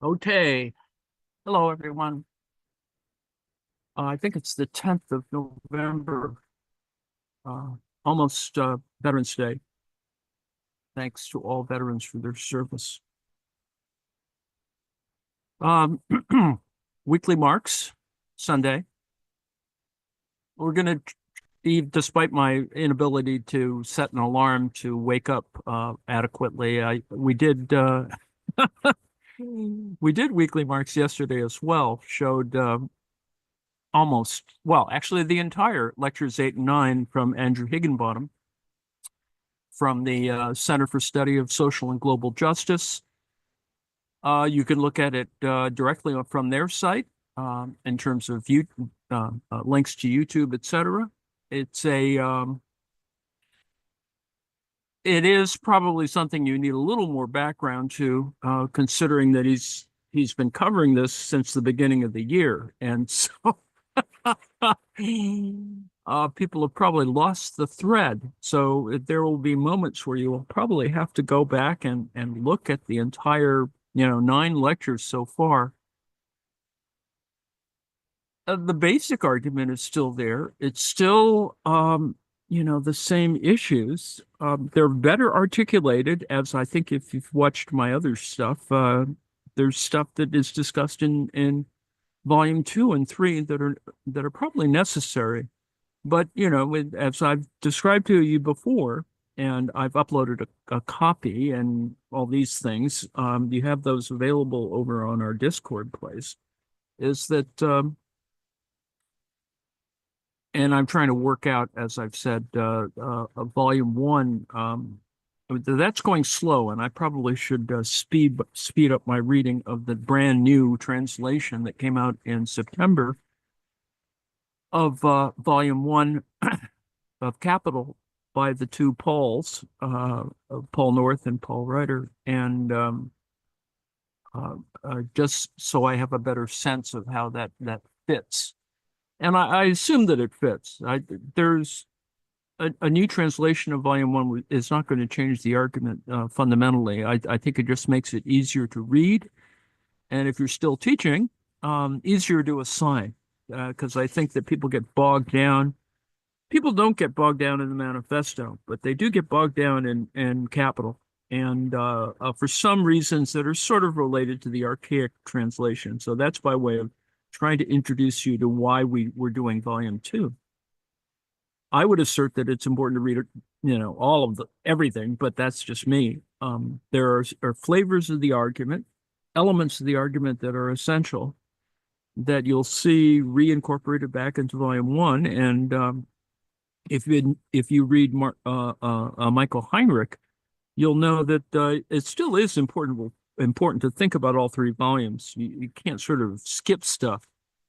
Okay. Hello, everyone. I think it's the 10th of November, almost Veterans Day. Thanks to all veterans for their service. Um, Weekly Marx, Sunday. We're going to be, despite my inability to set an alarm to wake up adequately, we did Weekly Marx yesterday as well. Showed actually the entire lectures 8 and 9 from Andrew Higginbottom from the Center for Study of Social and Global Justice. You can look at it directly from their site in terms of links to YouTube, etc. It is probably something you need a little more background to, considering that he's been covering this since the beginning of the year, and so people have probably lost the thread. So there will be moments where you will probably have to go back and look at the entire, 9 lectures so far. The basic argument is still there. It's still, the same issues. They're better articulated, as I think if you've watched my other stuff, there's stuff that is discussed in volume 2 and 3 that are probably necessary. But, as I've described to you before, and I've uploaded a copy and all these things, you have those available over on our Discord place, is that, and I'm trying to work out, as I've said, volume 1, that's going slow, and I probably should speed up my reading of the brand new translation that came out in September of volume 1 of Capital by the two Pauls, Paul North and Paul Ryder, and just so I have a better sense of how that fits. And I assume that it fits. There's a new translation of volume 1 is not going to change the argument fundamentally. I think it just makes it easier to read. And if you're still teaching, easier to assign, because I think that people get bogged down. People don't get bogged down in the manifesto, but they do get bogged down in Capital. And for some reasons that are sort of related to the archaic translation. So that's by way of trying to introduce you to why we're doing volume 2. I would assert that it's important to read, all of everything, but that's just me. There are flavors of the argument, elements of the argument that are essential that you'll see reincorporated back into volume 1. And if you read Michael Heinrich, you'll know that it still is important to think about all 3 volumes. You can't sort of skip stuff.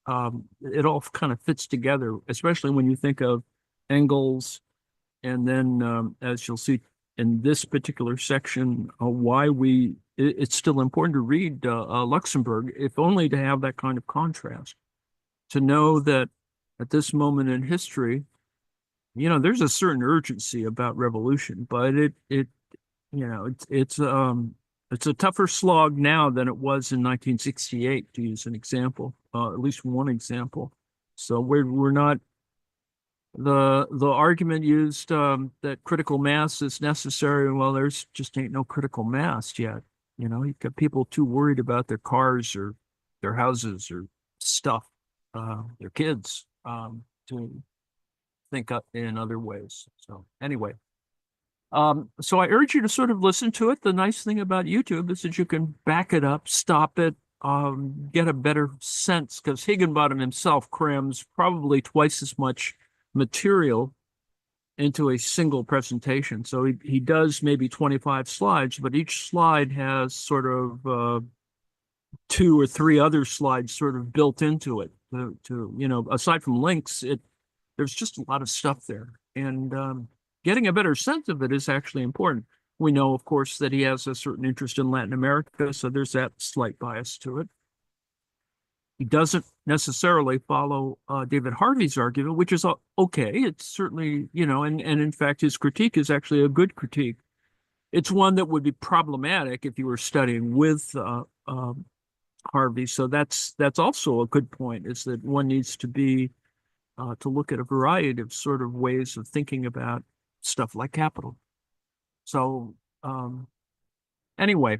It all kind of fits together, especially when you think of Engels, and then as you'll see in this particular section, why it's still important to read Luxemburg, if only to have that kind of contrast, to know that at this moment in history, there's a certain urgency about revolution, but it's a tougher slog now than it was in 1968, to use an example, at least one example. So we're not the argument used that critical mass is necessary. Well, there's just ain't no critical mass yet. You've got people too worried about their cars or their houses or stuff, their kids, to think up in other ways. So anyway. So I urge you to sort of listen to it. The nice thing about YouTube is that you can back it up, stop it, get a better sense, because Higginbottom himself crams probably twice as much material into a single presentation. So he does maybe 25 slides, but each slide has sort of 2 or 3 other slides sort of built into it. Aside from links, there's just a lot of stuff there. And getting a better sense of it is actually important. We know, of course, that he has a certain interest in Latin America, so there's that slight bias to it. He doesn't necessarily follow David Harvey's argument, which is okay. It's certainly, and in fact, his critique is actually a good critique. It's one that would be problematic if you were studying with Harvey. So that's also a good point, is that one needs to be to look at a variety of sort of ways of thinking about stuff like capital. So anyway,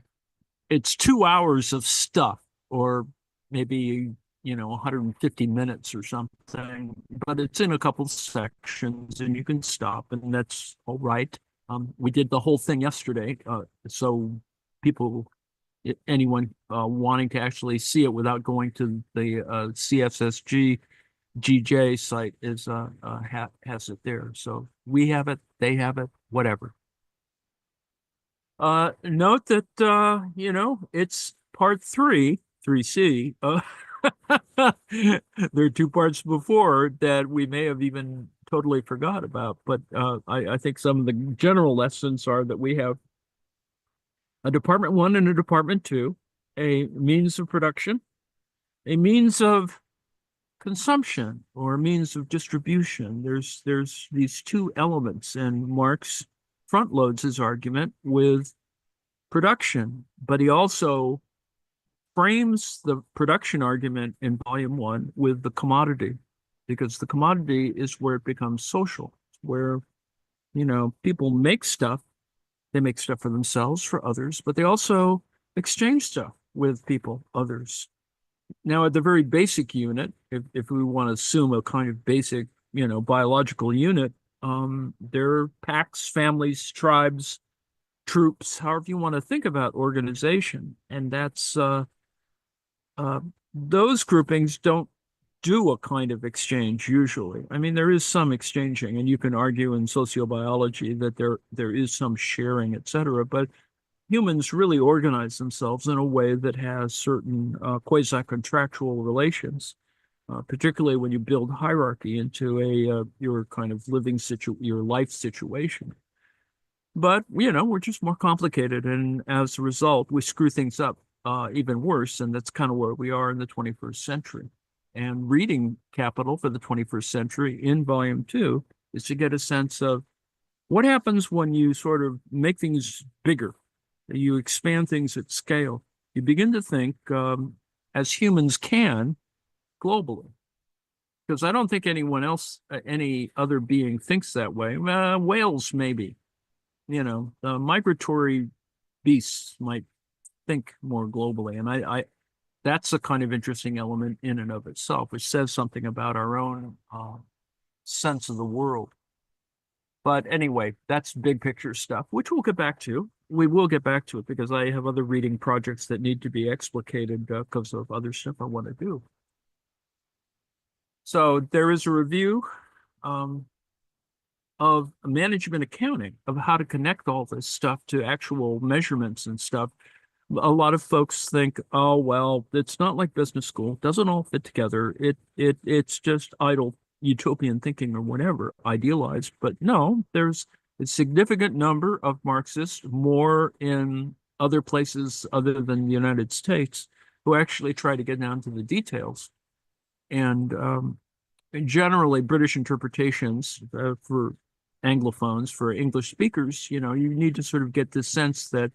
it's 2 hours of stuff, or maybe 150 minutes or something, but it's in a couple sections, and you can stop, and that's all right. We did the whole thing yesterday, so people, anyone wanting to actually see it without going to the CSSG GJ site has it there. So we have it, they have it, whatever. Note that it's part 3C. There are two parts before that we may have even totally forgot about, but I think some of the general lessons are that we have a department 1 and a department 2, a means of production, a means of consumption, or a means of distribution. There's these two elements, and Marx front loads his argument with production, but he also frames the production argument in volume 1 with the commodity, because the commodity is where it becomes social, where people make stuff. They make stuff for themselves, for others, but they also exchange stuff with people, others. Now, at the very basic unit, if we want to assume a kind of basic, biological unit, there are packs, families, tribes, troops, however you want to think about organization. And that's those groupings don't do a kind of exchange usually. I mean, there is some exchanging, and you can argue in sociobiology that there is some sharing, et cetera, but humans really organize themselves in a way that has certain quasi-contractual relations, particularly when you build hierarchy into your kind of your life situation. But we're just more complicated, and as a result, we screw things up even worse, and that's kind of where we are in the 21st century. And reading Capital for the 21st century in volume 2 is to get a sense of what happens when you sort of make things bigger. You expand things at scale. You begin to think, as humans can, globally. Because I don't think anyone else, any other being thinks that way. Whales, maybe. Migratory beasts might think more globally. And that's a kind of interesting element in and of itself, which says something about our own sense of the world. But anyway, that's big picture stuff, which we'll get back to. We will get back to it because I have other reading projects that need to be explicated because of other stuff I want to do. So there is a review of management accounting, of how to connect all this stuff to actual measurements and stuff. A lot of folks think, oh, well, it's not like business school. It doesn't all fit together. It's just idle utopian thinking or whatever, idealized. But no, there's a significant number of Marxists, more in other places other than the United States, who actually try to get down to the details. And generally, British interpretations for Anglophones, for English speakers, you need to sort of get this sense that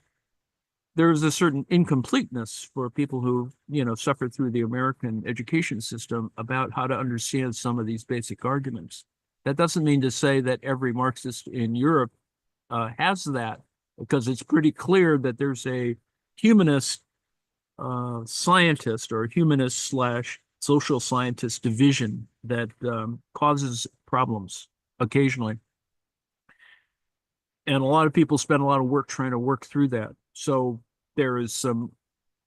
there's a certain incompleteness for people who, suffered through the American education system about how to understand some of these basic arguments. That doesn't mean to say that every Marxist in Europe has that, because it's pretty clear that there's a humanist scientist or humanist slash social scientist division that causes problems occasionally. And a lot of people spend a lot of work trying to work through that. So there is some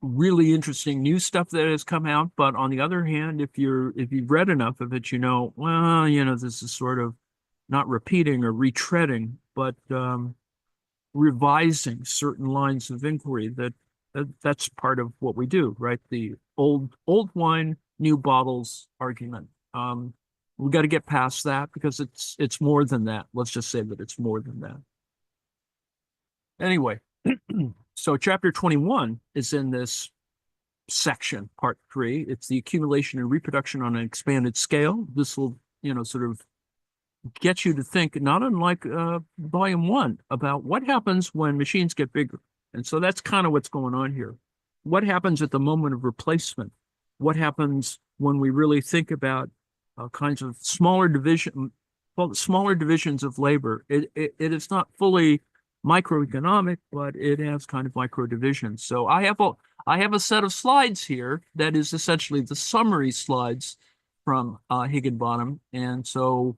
really interesting new stuff that has come out. But on the other hand, if you've read enough of it, this is sort of not repeating or retreading, but revising certain lines of inquiry that's part of what we do, right? The old wine, new bottles argument. We got to get past that because it's more than that. Let's just say that it's more than that. Anyway, so chapter 21 is in this section, part 3. It's the accumulation and reproduction on an expanded scale. This will, sort of get you to think, not unlike volume 1, about what happens when machines get bigger. And so that's kind of what's going on here. what happens at the moment of replacement? What happens when we really think about kinds of smaller divisions of labor? It is not fully microeconomic, but it has kind of micro divisions. So I have a set of slides here that is essentially the summary slides from Higginbottom, and so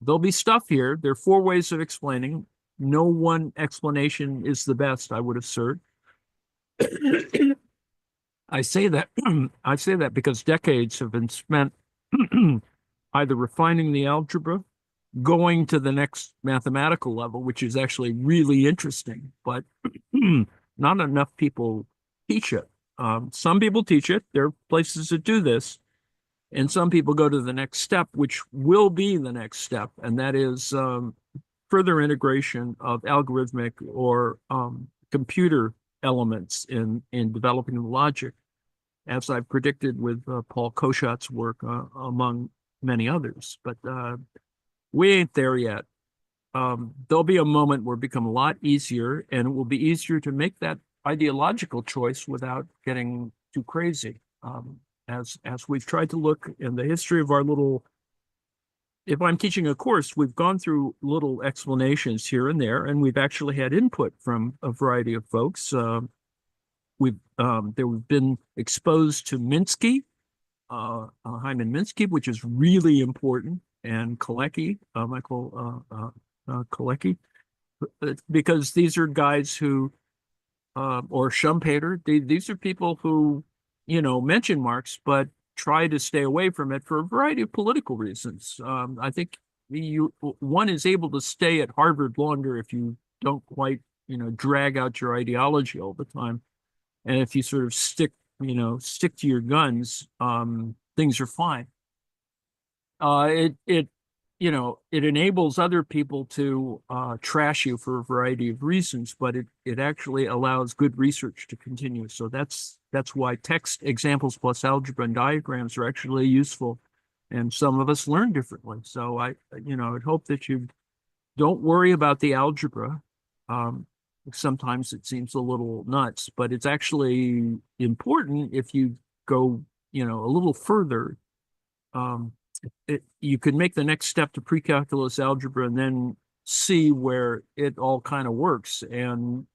there'll be stuff here. There are four ways of explaining. No one explanation is the best, I would assert. I say that I say that because decades have been spent either refining the algebra, going to the next mathematical level, which is actually really interesting, but not enough people teach it. Some people teach it. There are places that do this, and some people go to the next step, which will be the next step, and that is further integration of algorithmic or computer elements in developing the logic, as I've predicted with Paul Koshat's work, among many others. But we ain't there yet. There'll be a moment where it become a lot easier, and it will be easier to make that ideological choice without getting too crazy. As we've tried to look in the history of our little, if I'm teaching a course, we've gone through little explanations here and there, and we've actually had input from a variety of folks. We've been exposed to Minsky, Hyman Minsky, which is really important, and Kalecki, Michael Kalecki, because these are guys who, or Schumpeter, these are people who, mention Marx, but try to stay away from it for a variety of political reasons. I think one is able to stay at Harvard longer if you don't quite, drag out your ideology all the time. And if you sort of stick to your guns, things are fine. It enables other people to trash you for a variety of reasons, but it actually allows good research to continue. So that's why text examples plus algebra and diagrams are actually useful, and some of us learn differently. So I'd hope that you don't worry about the algebra. Sometimes it seems a little nuts, but it's actually important if you go, a little further. You could make the next step to pre-calculus algebra and then see where it all kind of works, and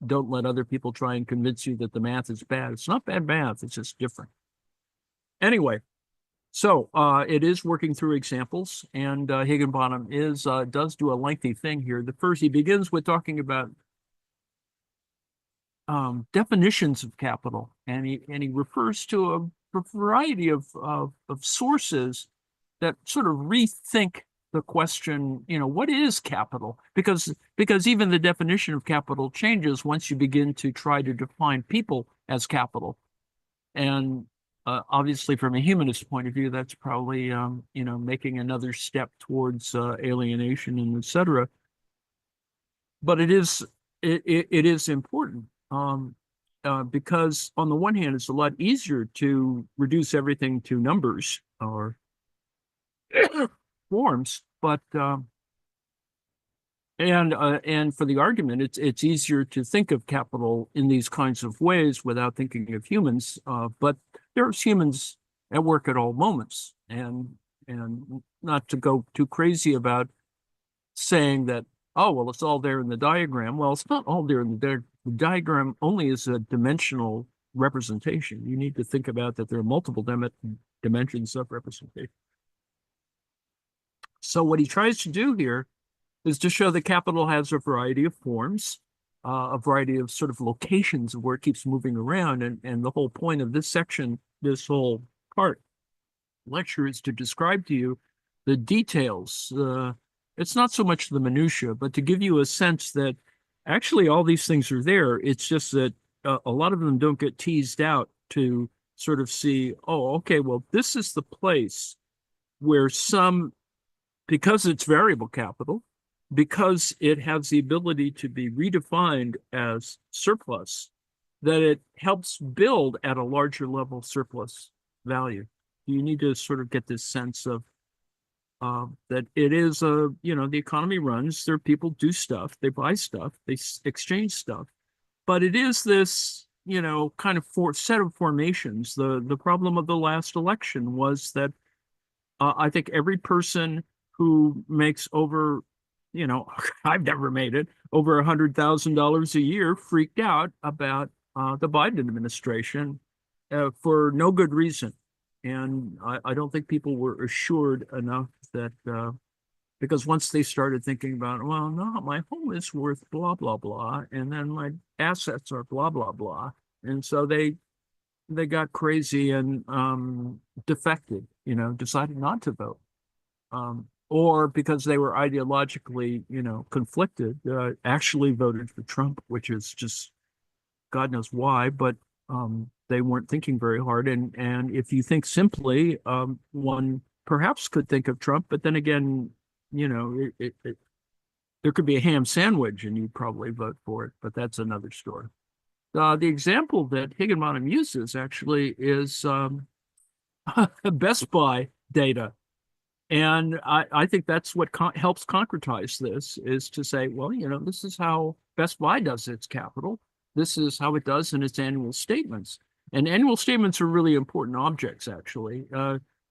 don't let other people try and convince you that the math is bad. It's not bad math, it's just different. Anyway, so it is working through examples, and Higginbottom does do a lengthy thing here. The first, he begins with talking about definitions of capital, and he refers to a variety of sources that sort of rethink the question, what is capital? Because even the definition of capital changes once you begin to try to define people as capital. And obviously, from a humanist point of view, that's probably making another step towards alienation and et cetera. But it is important. Because on the one hand, it's a lot easier to reduce everything to numbers or forms, but and for the argument, it's easier to think of capital in these kinds of ways without thinking of humans. But there's humans at work at all moments, and not to go too crazy about saying that, oh, well, it's all there in the diagram. Well, it's not all there in the diagram. Only is a dimensional representation. You need to think about that there are multiple dimensions of representation. So what he tries to do here is to show that capital has a variety of forms, a variety of sort of locations of where it keeps moving around. And the whole point of this section, this whole part lecture, is to describe to you the details. It's not so much the minutia, but to give you a sense that actually all these things are there. It's just that a lot of them don't get teased out to sort of see, oh, okay, well, this is the place where because it's variable capital, because it has the ability to be redefined as surplus, that it helps build at a larger level surplus value. You need to sort of get this sense of that it is the economy runs, there are people do stuff, they buy stuff, they exchange stuff, but it is this kind of set of formations. The problem of the last election was that I think every person who makes over, I've never made it, over $100,000 a year freaked out about the Biden administration for no good reason. And I don't think people were assured enough that because once they started thinking about, well, no, my home is worth blah, blah, blah, and then my assets are blah, blah, blah. And so they got crazy and defected, decided not to vote. Or because they were ideologically, conflicted, actually voted for Trump, which is just God knows why, but they weren't thinking very hard. And if you think simply, one perhaps could think of Trump, but then again, there could be a ham sandwich and you'd probably vote for it, but that's another story. The example that Higginbottom uses actually is Best Buy data. And I think that's what helps concretize this, is to say, well, this is how Best Buy does its capital. This is how it does in its annual statements. And annual statements are really important objects, actually.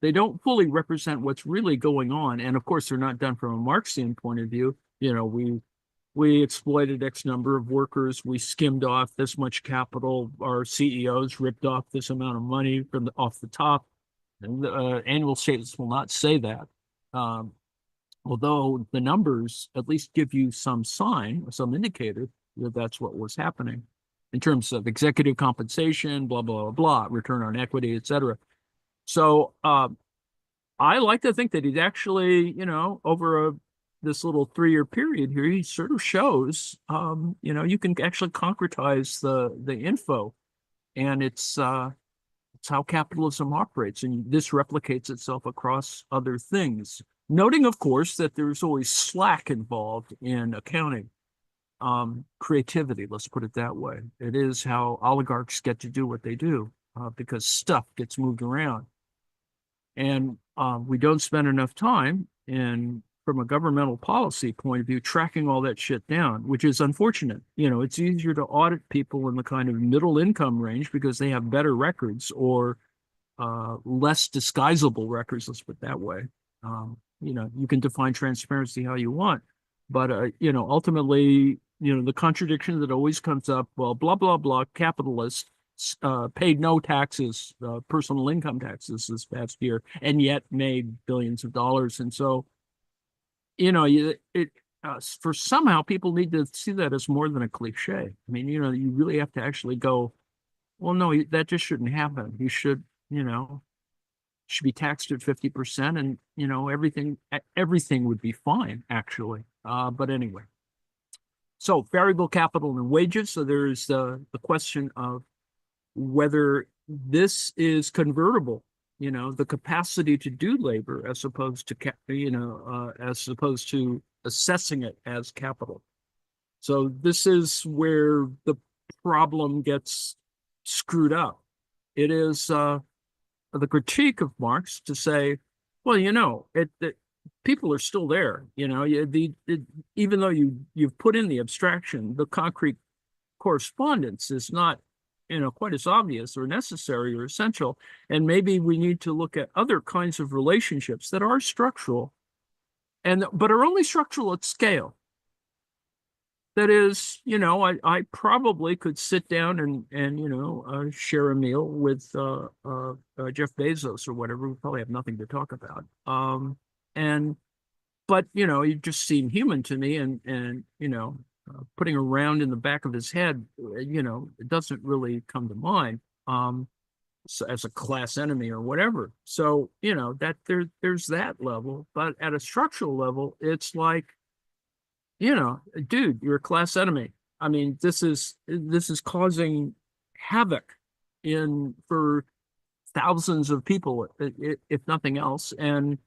They don't fully represent what's really going on. And of course, they're not done from a Marxian point of view. We exploited X number of workers. We skimmed off this much capital. Our CEOs ripped off this amount of money off the top. And annual statements will not say that. Although the numbers at least give you some sign, some indicator that that's what was happening in terms of executive compensation, blah, blah, blah, return on equity, et cetera. So I like to think that he's actually, over this little 3-year period here, he sort of shows, you can actually concretize the info, and it's how capitalism operates, and this replicates itself across other things. Noting, of course, that there's always slack involved in accounting. Creativity, let's put it that way. It is how oligarchs get to do what they do, because stuff gets moved around. And we don't spend enough time from a governmental policy point of view, tracking all that shit down, which is unfortunate. It's easier to audit people in the kind of middle income range because they have better records or less disguisable records, let's put it that way. You can define transparency how you want, but ultimately, the contradiction that always comes up, well, blah, blah, blah, capitalists paid no taxes, personal income taxes this past year, and yet made billions of dollars. And so, for somehow people need to see that as more than a cliche. I mean, you really have to actually go, well, no, that just shouldn't happen. You should be taxed at 50%, and everything would be fine, actually. But anyway, so variable capital and wages. So there's the question of whether this is convertible, the capacity to do labor as opposed to assessing it as capital. So this is where the problem gets screwed up. It is the critique of Marx to say, well, people are still there. Even though you've put in the abstraction, the concrete correspondence is not quite as obvious or necessary or essential. And maybe we need to look at other kinds of relationships that are structural but are only structural at scale. That is, I probably could sit down and share a meal with Jeff Bezos or whatever. We probably have nothing to talk about. But you just seem human to me, and putting a round in the back of his head, it doesn't really come to mind so as a class enemy or whatever. So, that there's that level, but at a structural level, it's like, dude, you're a class enemy. I mean, this is causing havoc for thousands of people, if nothing else. And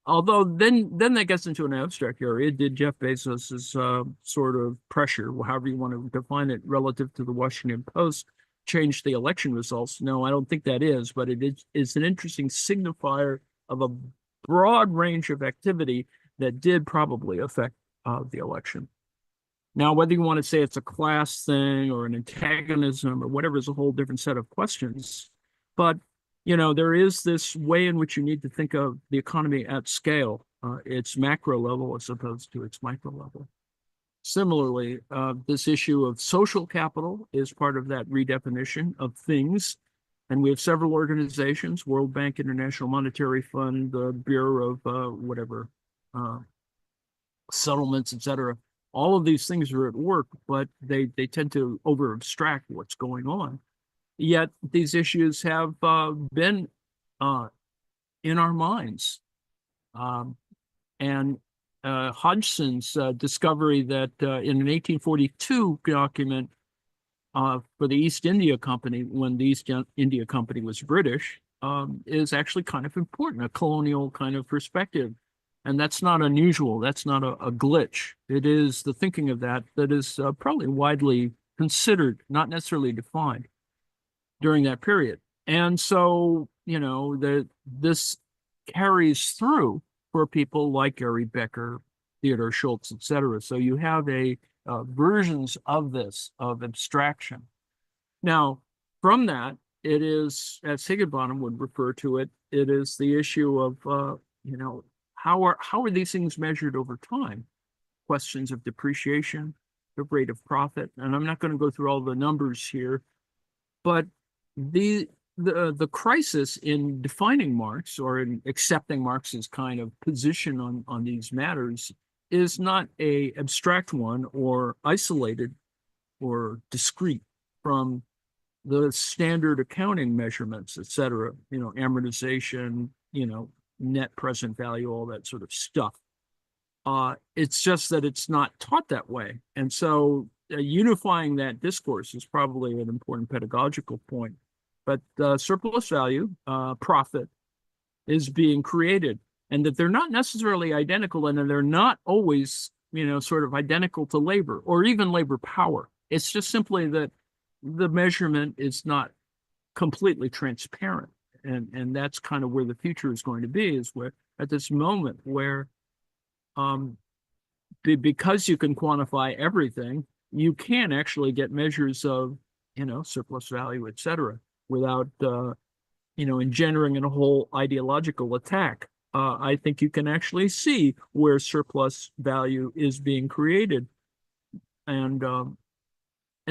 although then that gets into an abstract area. Did Jeff Bezos's sort of pressure, however you want to define it, relative to the Washington Post, change the election results? No, I don't think that is, but it's an interesting signifier of a broad range of activity that did probably affect the election. Now, whether you want to say it's a class thing or an antagonism or whatever is a whole different set of questions. But, there is this way in which you need to think of the economy at scale, its macro level as opposed to its micro level. Similarly, this issue of social capital is part of that redefinition of things. And we have several organizations, World Bank, International Monetary Fund, the Bureau of whatever, uh, settlements, et cetera. All of these things are at work, but they tend to over abstract what's going on. Yet these issues have been in our minds. Um, and Hodgson's discovery that in an 1842 document for the East India Company, when the East India Company was British, is actually kind of important, a colonial kind of perspective. And that's not unusual. That's not a glitch. It is the thinking of that is probably widely considered, not necessarily defined during that period. And so, this carries through for people like Gary Becker, Theodore Schultz, et cetera. So you have versions of this, of abstraction. Now, from that, it is, as Higginbottom would refer to it, it is the issue of, how are these things measured over time? Questions of depreciation, the rate of profit. And I'm not going to go through all the numbers here, but the crisis in defining Marx or in accepting Marx's kind of position on these matters is not a abstract one or isolated or discrete from the standard accounting measurements, et cetera, amortization, net present value, all that sort of stuff. It's just that it's not taught that way. And so unifying that discourse is probably an important pedagogical point. But surplus value, profit, is being created, and that they're not necessarily identical, and that they're not always, sort of identical to labor or even labor power. It's just simply that the measurement is not completely transparent. And that's kind of where the future is going to be, is where at this moment where because you can quantify everything, you can actually get measures of, surplus value, et cetera, without, engendering a whole ideological attack. I think you can actually see where surplus value is being created and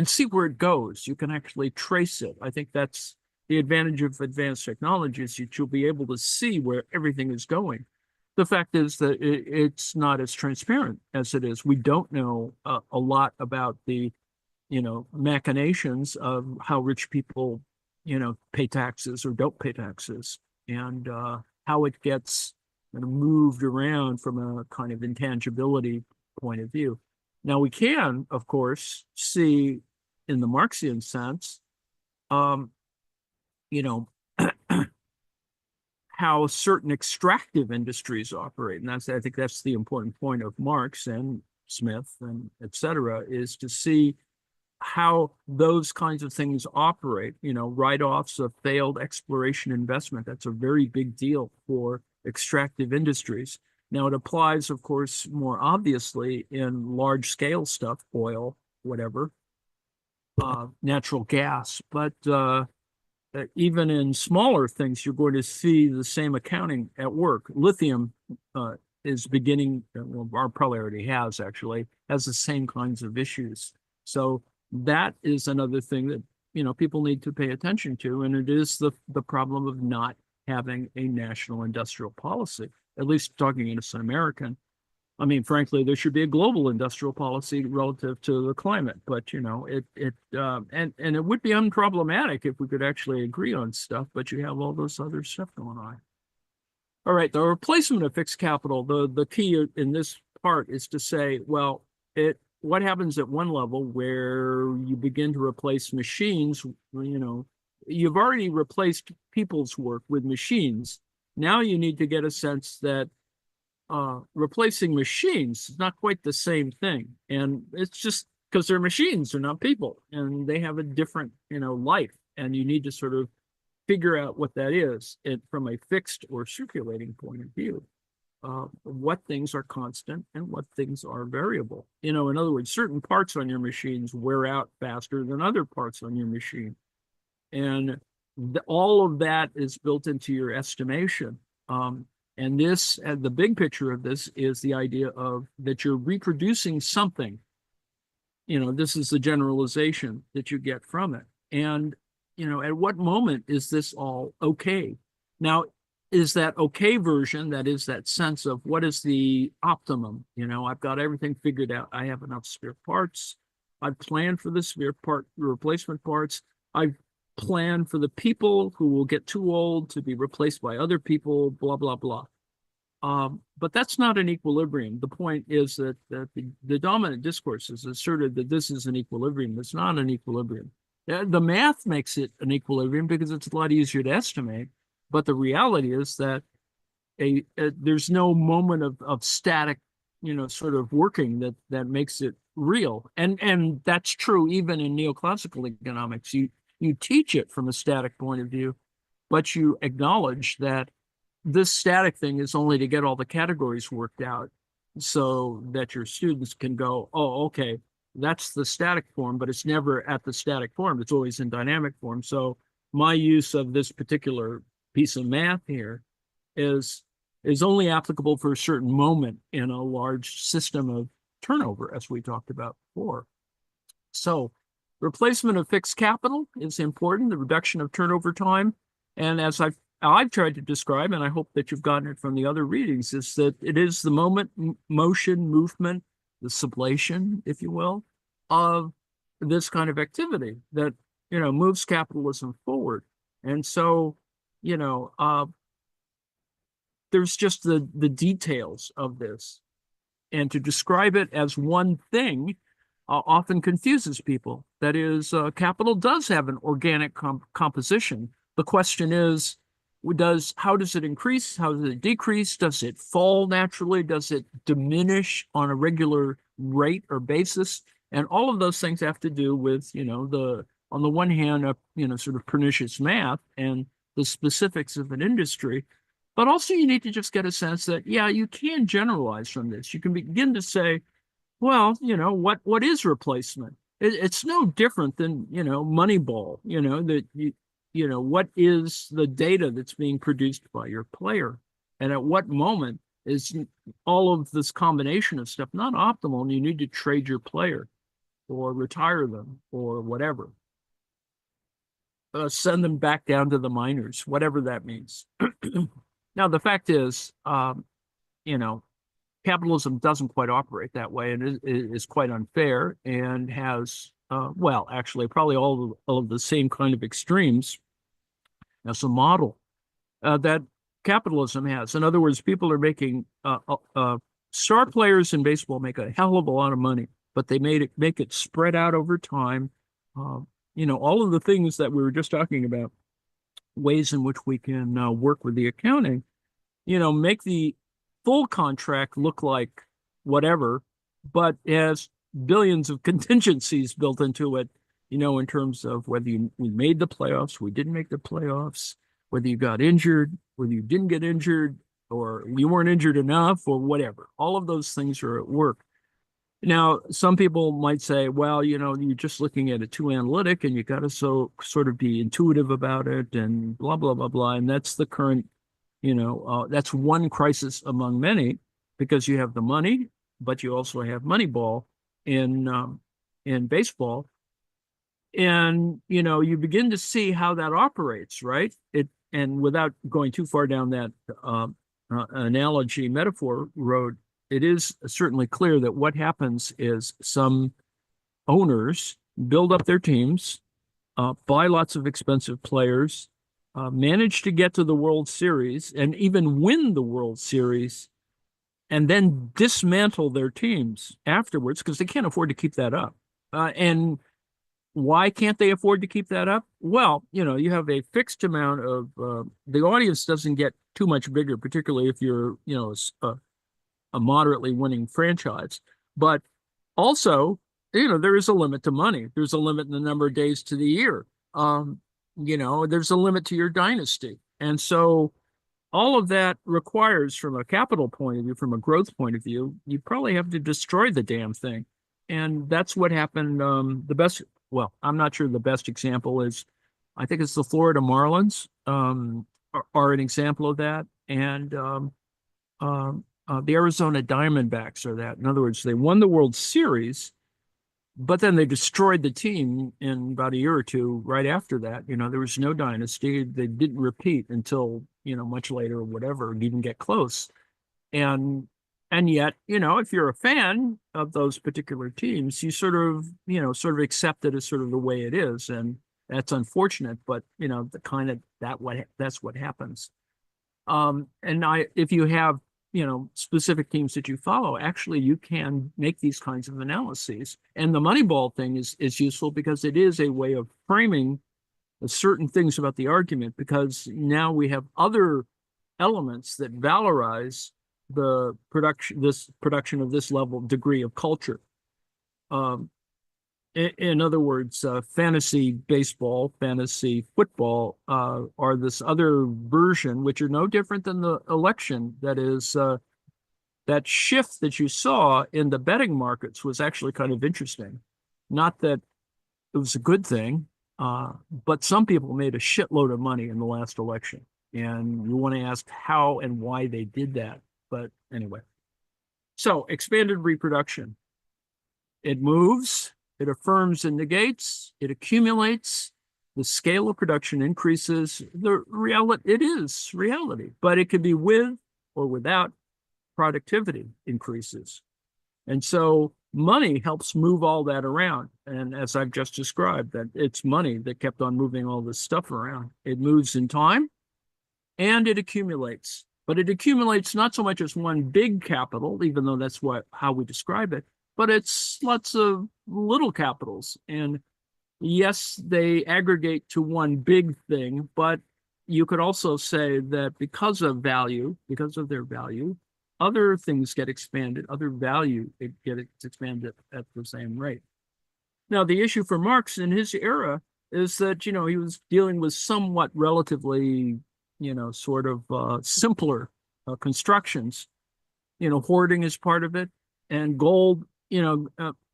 see where it goes. You can actually trace it. I think that's the advantage of advanced technologies. You'll be able to see where everything is going. The fact is that it's not as transparent as it is. We don't know a lot about the, machinations of how rich people, pay taxes or don't pay taxes, and how it gets moved around from a kind of intangibility point of view. Now, we can, of course, see in the Marxian sense, how certain extractive industries operate. And I think that's the important point of Marx and Smith and et cetera, is to see how those kinds of things operate. Write-offs of failed exploration investment. That's a very big deal for extractive industries. Now, it applies, of course, more obviously in large-scale stuff, oil, whatever, natural gas. But even in smaller things, you're going to see the same accounting at work. Lithium is beginning, well, probably already has the same kinds of issues. So that is another thing that, people need to pay attention to. And it is the problem of not having a national industrial policy, at least talking as an American. I mean, frankly, there should be a global industrial policy relative to the climate, but and it would be unproblematic if we could actually agree on stuff, but you have all this other stuff going on. All right, the replacement of fixed capital, the key in this part is to say, well, what happens at one level where you begin to replace machines, you've already replaced people's work with machines. Now you need to get a sense that replacing machines is not quite the same thing. And it's just because they're machines, they're not people, and they have a different, life. And you need to sort of figure out what that is from a fixed or circulating point of view. what things are constant and what things are variable. In other words, certain parts on your machines wear out faster than other parts on your machine. And all of that is built into your estimation. And the big picture of this is the idea of that you're reproducing something. This is the generalization that you get from it. And, at what moment is this all okay? Now, is that okay version, that is that sense of what is the optimum? I've got everything figured out. I have enough spare parts. I've planned for the spare part replacement parts. I've planned for the people who will get too old to be replaced by other people, blah, blah, blah. But that's not an equilibrium. The point is that the dominant discourse has asserted that this is an equilibrium. It's not an equilibrium. The math makes it an equilibrium because it's a lot easier to estimate. But the reality is that there's no moment of static, sort of working that makes it real. And that's true even in neoclassical economics. You teach it from a static point of view, but you acknowledge that this static thing is only to get all the categories worked out so that your students can go, oh, okay, that's the static form, but it's never at the static form. It's always in dynamic form. So my use of this particular piece of math here is only applicable for a certain moment in a large system of turnover, as we talked about before. So replacement of fixed capital is important, the reduction of turnover time. And as I've tried to describe, and I hope that you've gotten it from the other readings, is that it is the moment, motion, movement, the sublation, if you will, of this kind of activity that, moves capitalism forward. And so, there's just the details of this. And to describe it as one thing often confuses people. That is, capital does have an organic composition. The question is, how does it increase? How does it decrease? Does it fall naturally? Does it diminish on a regular rate or basis? And all of those things have to do with, on the one hand, sort of pernicious math and the specifics of an industry. But also you need to just get a sense that, yeah, you can generalize from this. You can begin to say, well, what is replacement? It's no different than, Moneyball, that what is the data that's being produced by your player? And at what moment is all of this combination of stuff not optimal and you need to trade your player or retire them or whatever? Send them back down to the minors, whatever that means. Now, the fact is, capitalism doesn't quite operate that way and is quite unfair and has, actually, probably all of the same kind of extremes as a model that capitalism has. In other words, people are making star players in baseball make a hell of a lot of money, but they make it spread out over time. All of the things that we were just talking about, ways in which we can work with the accounting, make the full contract look like whatever, but has billions of contingencies built into it, in terms of whether we made the playoffs, we didn't make the playoffs, whether you got injured, whether you didn't get injured, or you weren't injured enough, or whatever. All of those things are at work. Now, some people might say, well, you're just looking at it too analytic and you got to sort of be intuitive about it and blah, blah, blah, blah. And that's the current, that's one crisis among many, because you have the money, but you also have Moneyball in baseball. And, you begin to see how that operates, right? And without going too far down that analogy metaphor road, it is certainly clear that what happens is some owners build up their teams, buy lots of expensive players, manage to get to the World Series and even win the World Series, and then dismantle their teams afterwards because they can't afford to keep that up. And why can't they afford to keep that up? Well, you have a fixed amount of the audience doesn't get too much bigger, particularly if you're, a moderately winning franchise. But also, there is a limit to money. There's a limit in the number of days to the year. There's a limit to your dynasty. And so all of that requires, from a capital point of view, from a growth point of view, you probably have to destroy the damn thing. And that's what happened. The best, well, I'm not sure the best example is, I think it's the Florida Marlins, are an example of that. And the Arizona Diamondbacks are that. In other words, they won the World Series, but then they destroyed the team in about a year or two right after that. There was no dynasty. They didn't repeat until, much later or whatever, even get close. And yet, if you're a fan of those particular teams, you sort of accept it as sort of the way it is. And that's unfortunate, but that's what happens. If you have, specific teams that you follow, actually you can make these kinds of analyses. And the Moneyball thing is useful because it is a way of framing certain things about the argument, because now we have other elements that valorize the production of this level degree of culture. In other words, fantasy baseball, fantasy football are this other version, which are no different than the election. That is, that shift that you saw in the betting markets was actually kind of interesting. Not that it was a good thing, but some people made a shitload of money in the last election. And you want to ask how and why they did that. But anyway, so expanded reproduction. It moves. It affirms and negates, it accumulates, the scale of production increases. It is reality, but it could be with or without productivity increases. And so money helps move all that around. And as I've just described, that it's money that kept on moving all this stuff around. It moves in time and it accumulates, but it accumulates not so much as one big capital, even though that's how we describe it, but it's lots of little capitals. And yes, they aggregate to one big thing, but you could also say that because of their value, other things get expanded, other value gets expanded at the same rate. Now, the issue for Marx in his era is that, he was dealing with somewhat relatively, sort of simpler constructions. Hoarding is part of it, and gold.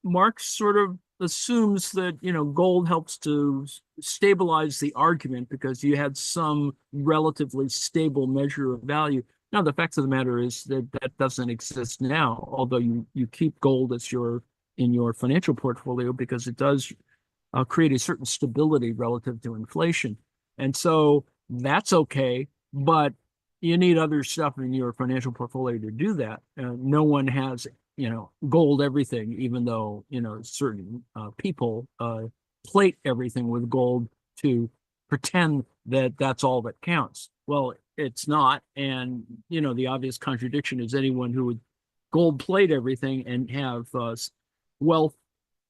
Marx sort of assumes that, gold helps to stabilize the argument because you had some relatively stable measure of value. Now, the fact of the matter is that that doesn't exist now, although you keep gold as in your financial portfolio because it does create a certain stability relative to inflation. And so that's okay, but you need other stuff in your financial portfolio to do that. No one has gold everything, even though, certain people plate everything with gold to pretend that that's all that counts. Well, it's not. And, the obvious contradiction is anyone who would gold plate everything and have wealth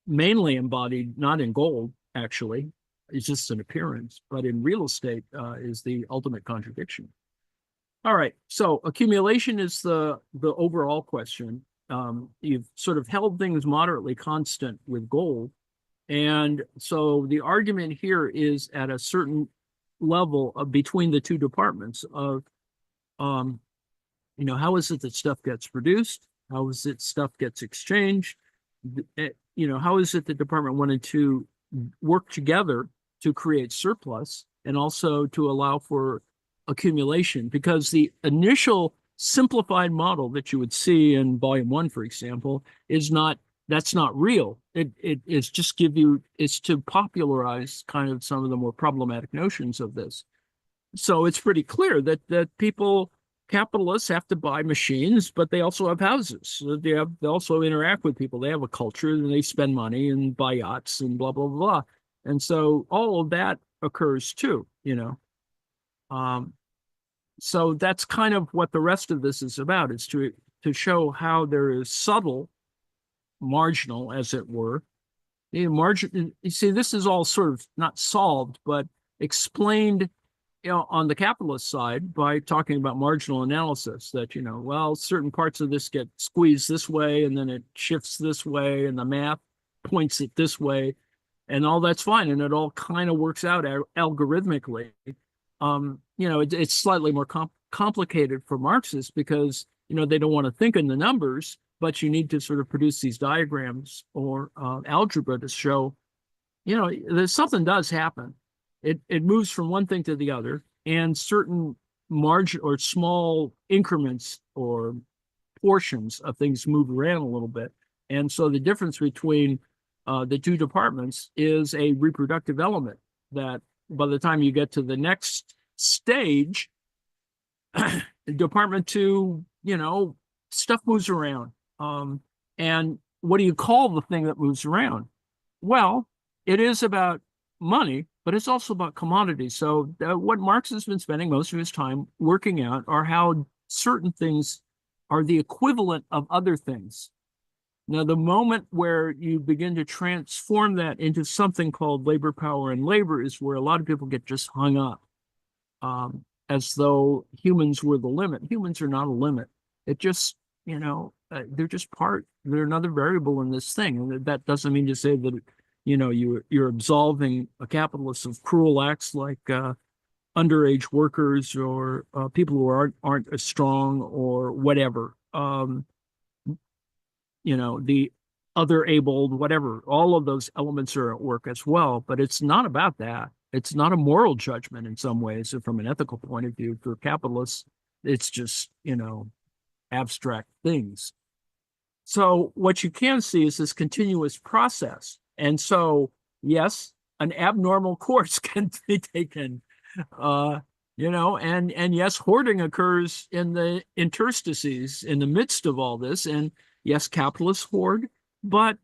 mainly embodied, not in gold, actually, it's just an appearance, but in real estate is the ultimate contradiction. All right, so accumulation is the overall question. You've sort of held things moderately constant with gold. And so the argument here is at a certain level between the two departments of, how is it that stuff gets produced? How is it stuff gets exchanged? How is it the department wanted to work together to create surplus and also to allow for accumulation? Because the initial simplified model that you would see in volume 1, for example, that's not real. It's just it's to popularize kind of some of the more problematic notions of this. So it's pretty clear that capitalists have to buy machines, but they also have houses. So they also interact with people. They have a culture and they spend money and buy yachts and blah, blah, blah. And so all of that occurs too, So that's kind of what the rest of this is about, is to show how there is subtle, marginal, as it were. You see, this is all sort of not solved, but explained on the capitalist side by talking about marginal analysis, that, certain parts of this get squeezed this way, and then it shifts this way, and the math points it this way, and all that's fine, and it all kind of works out algorithmically. It's slightly more complicated for Marxists because, they don't want to think in the numbers, but you need to sort of produce these diagrams or algebra to show, that something does happen. It moves from one thing to the other, and certain margin or small increments or portions of things move around a little bit. And so the difference between the two departments is a reproductive element that by the time you get to the next stage, department two, stuff moves around. And what do you call the thing that moves around? Well, it is about money, but it's also about commodities. So what Marx has been spending most of his time working out are how certain things are the equivalent of other things. Now, the moment where you begin to transform that into something called labor, power, and labor is where a lot of people get just hung up, as though humans were the limit. Humans are not a limit. It just, they're just they're another variable in this thing. And that doesn't mean to say that, you're absolving a capitalist of cruel acts like underage workers or people who aren't as strong or whatever. The other abled, whatever, all of those elements are at work as well, but it's not about that. It's not a moral judgment in some ways, or from an ethical point of view for capitalists, it's just, abstract things. So what you can see is this continuous process. And so, yes, an abnormal course can be taken, and yes, hoarding occurs in the interstices in the midst of all this. And yes, capitalists hoard, but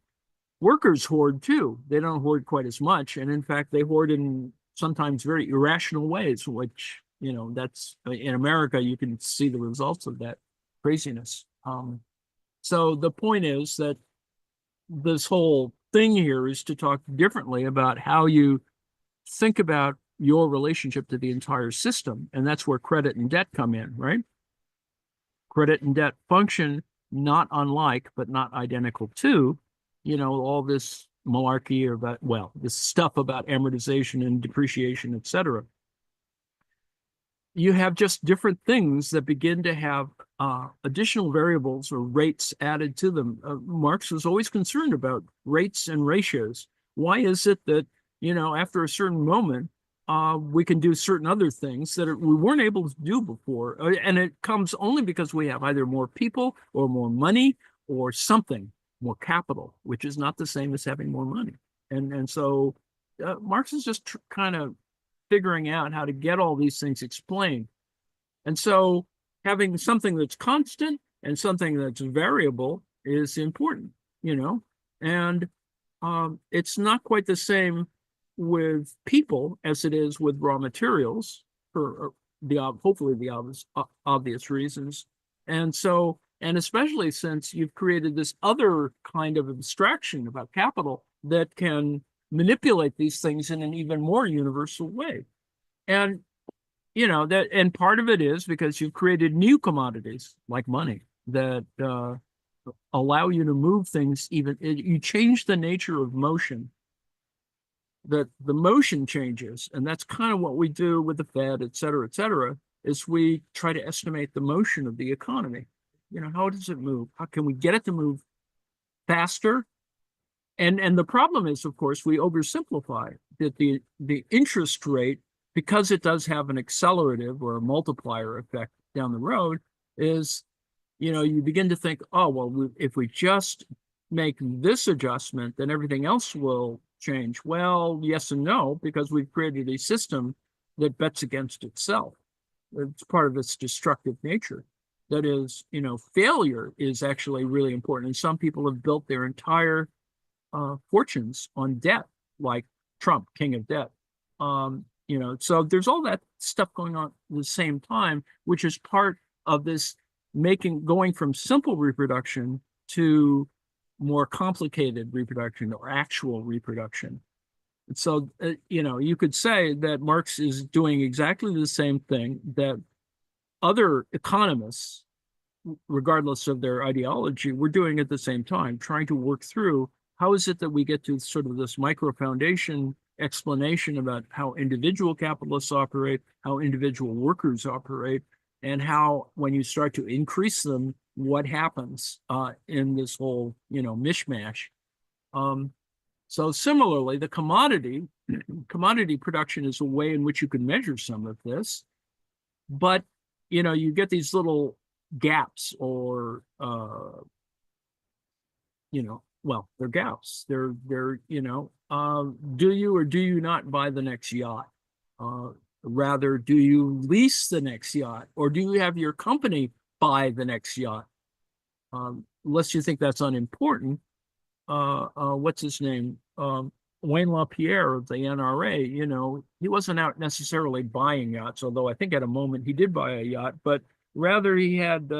workers hoard too. They don't hoard quite as much. And in fact, they hoard in sometimes very irrational ways, which, that's in America, you can see the results of that craziness. So the point is that this whole thing here is to talk differently about how you think about your relationship to the entire system. And that's where credit and debt come in, right? Credit and debt function not unlike, but not identical to, all this malarkey about, this stuff about amortization and depreciation, et cetera. You have just different things that begin to have additional variables or rates added to them. Marx was always concerned about rates and ratios. Why is it that, after a certain moment, we can do certain other things that we weren't able to do before? And it comes only because we have either more people or more money or something, more capital, which is not the same as having more money. And so Marx is just kind of figuring out how to get all these things explained. And so having something that's constant and something that's variable is important, and it's not quite the same with people as it is with raw materials for hopefully the obvious reasons. And so, and especially since you've created this other kind of abstraction about capital that can manipulate these things in an even more universal way. And, and part of it is because you've created new commodities like money that allow you to move things you change the nature of motion, that the motion changes. And that's kind of what we do with the Fed, et cetera, is we try to estimate the motion of the economy. How does it move? How can we get it to move faster? And the problem is, of course, we oversimplify that the interest rate, because it does have an accelerative or a multiplier effect down the road, is, you begin to think, oh, well, if we just make this adjustment, then everything else will change. Well, yes and no, because we've created a system that bets against itself. It's part of its destructive nature. That is, failure is actually really important. And some people have built their entire fortunes on debt, like Trump, king of debt. So there's all that stuff going on at the same time, which is part of this going from simple reproduction to more complicated reproduction or actual reproduction. And so, you could say that Marx is doing exactly the same thing that other economists, regardless of their ideology, were doing at the same time, trying to work through how is it that we get to sort of this micro foundation explanation about how individual capitalists operate, how individual workers operate, and how when you start to increase them, what happens in this whole, mishmash. Um, so similarly, the commodity production is a way in which you can measure some of this, but you get these little gaps or well, they're gaps. They're do you or do you not buy the next yacht? Uh, Rather, do you lease the next yacht, or do you have your company buy the next yacht? Unless you think that's unimportant, what's his name? Wayne LaPierre of the NRA, he wasn't out necessarily buying yachts, although I think at a moment he did buy a yacht, but rather he had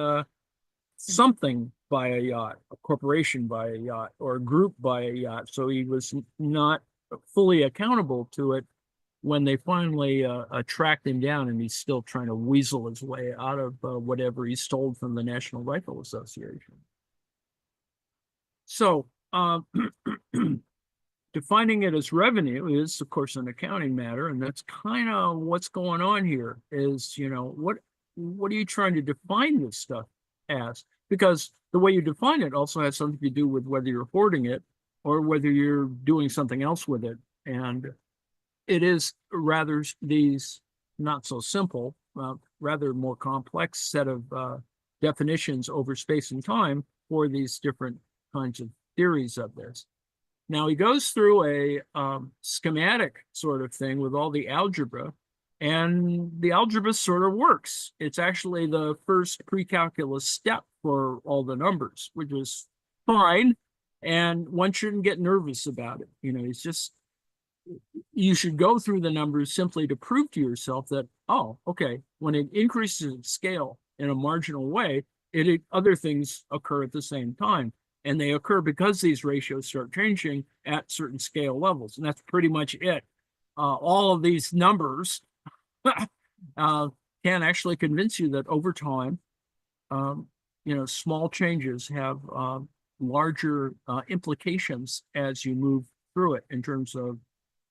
something buy a yacht, a corporation buy a yacht, or a group buy a yacht. So he was not fully accountable to it when they finally tracked him down, and he's still trying to weasel his way out of whatever he stole from the National Rifle Association. So defining it as revenue is, of course, an accounting matter, and that's kind of what's going on here. Is what are you trying to define this stuff as? Because the way you define it also has something to do with whether you're hoarding it or whether you're doing something else with it. And it is rather these not so simple, rather more complex set of definitions over space and time for these different kinds of theories of this. Now, he goes through a schematic sort of thing with all the algebra, and the algebra sort of works. It's actually the first pre-calculus step for all the numbers, which is fine, and one shouldn't get nervous about it. It's just, you should go through the numbers simply to prove to yourself that, oh, okay, when it increases in scale in a marginal way, other things occur at the same time. And they occur because these ratios start changing at certain scale levels. And that's pretty much it. All of these numbers can actually convince you that over time, small changes have larger implications as you move through it in terms of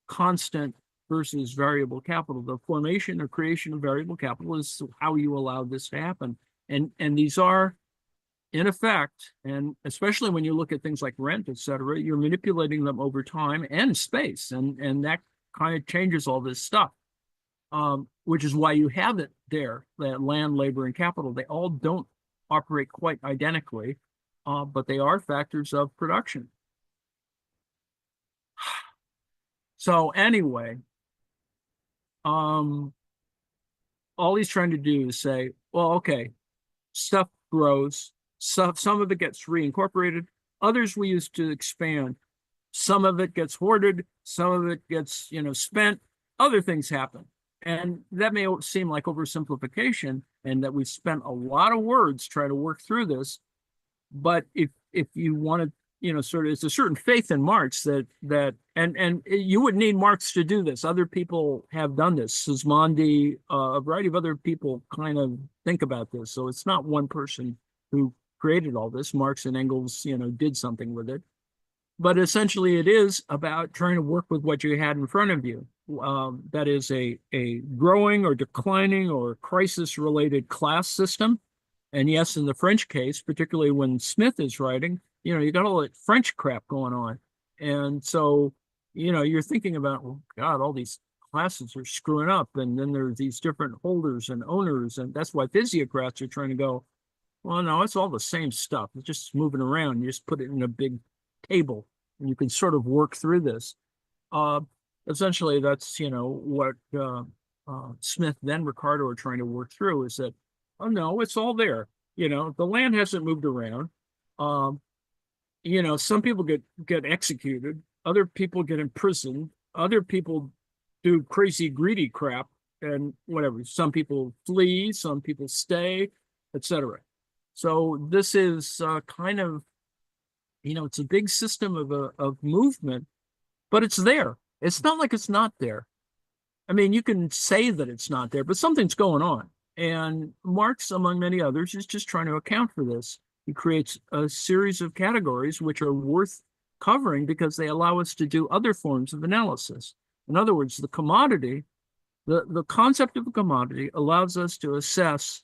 constant versus variable capital. The formation or creation of variable capital is how you allow this to happen. And these are, in effect, and especially when you look at things like rent, et cetera, you're manipulating them over time and space. And that kind of changes all this stuff, which is why you have it there, that land, labor, and capital. They all don't operate quite identically, but they are factors of production. So anyway, all he's trying to do is say, well, okay, stuff grows, some of it gets reincorporated, others we use to expand, some of it gets hoarded, some of it gets, spent, other things happen. And that may seem like oversimplification, and that we've spent a lot of words trying to work through this. But if you want to, sort of, it's a certain faith in Marx that and you wouldn't need Marx to do this. Other people have done this. Sismondi, a variety of other people kind of think about this. So it's not one person who created all this. Marx and Engels, did something with it. But essentially, it is about trying to work with what you had in front of you. That is a growing or declining or crisis-related class system. And yes, in the French case, particularly when Smith is writing, you got all that French crap going on. And so, you're thinking about, well, God, all these classes are screwing up. And then there's these different holders and owners. And that's why physiocrats are trying to go, well, no, it's all the same stuff. It's just moving around. You just put it in a big table and you can sort of work through this. Essentially, that's, what Smith, then Ricardo are trying to work through, is that, oh, no, it's all there. The land hasn't moved around. Some people get executed, other people get imprisoned, other people do crazy greedy crap and whatever. Some people flee, some people stay, etc. So this is kind of, it's a big system of movement, but it's there. It's not like it's not there. I mean, you can say that it's not there, but something's going on. And Marx, among many others, is just trying to account for this. He creates a series of categories which are worth covering because they allow us to do other forms of analysis. In other words, the commodity, the concept of a commodity allows us to assess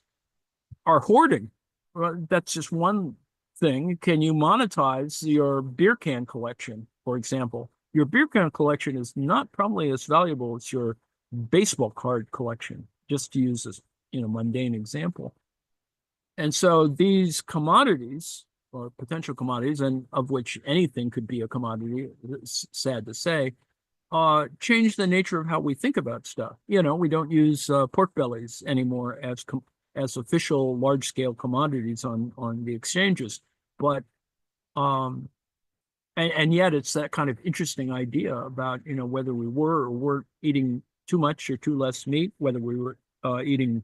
are hoarding. Well, that's just one thing. Can you monetize your beer can collection, for example? Your beer can collection is not probably as valuable as your baseball card collection, just to use this, mundane example. And so these commodities or potential commodities, and of which anything could be a commodity, it's sad to say, change the nature of how we think about stuff. We don't use pork bellies anymore as official large-scale commodities on the exchanges, but and yet it's that kind of interesting idea about whether we were or weren't eating too much or too less meat, whether we were eating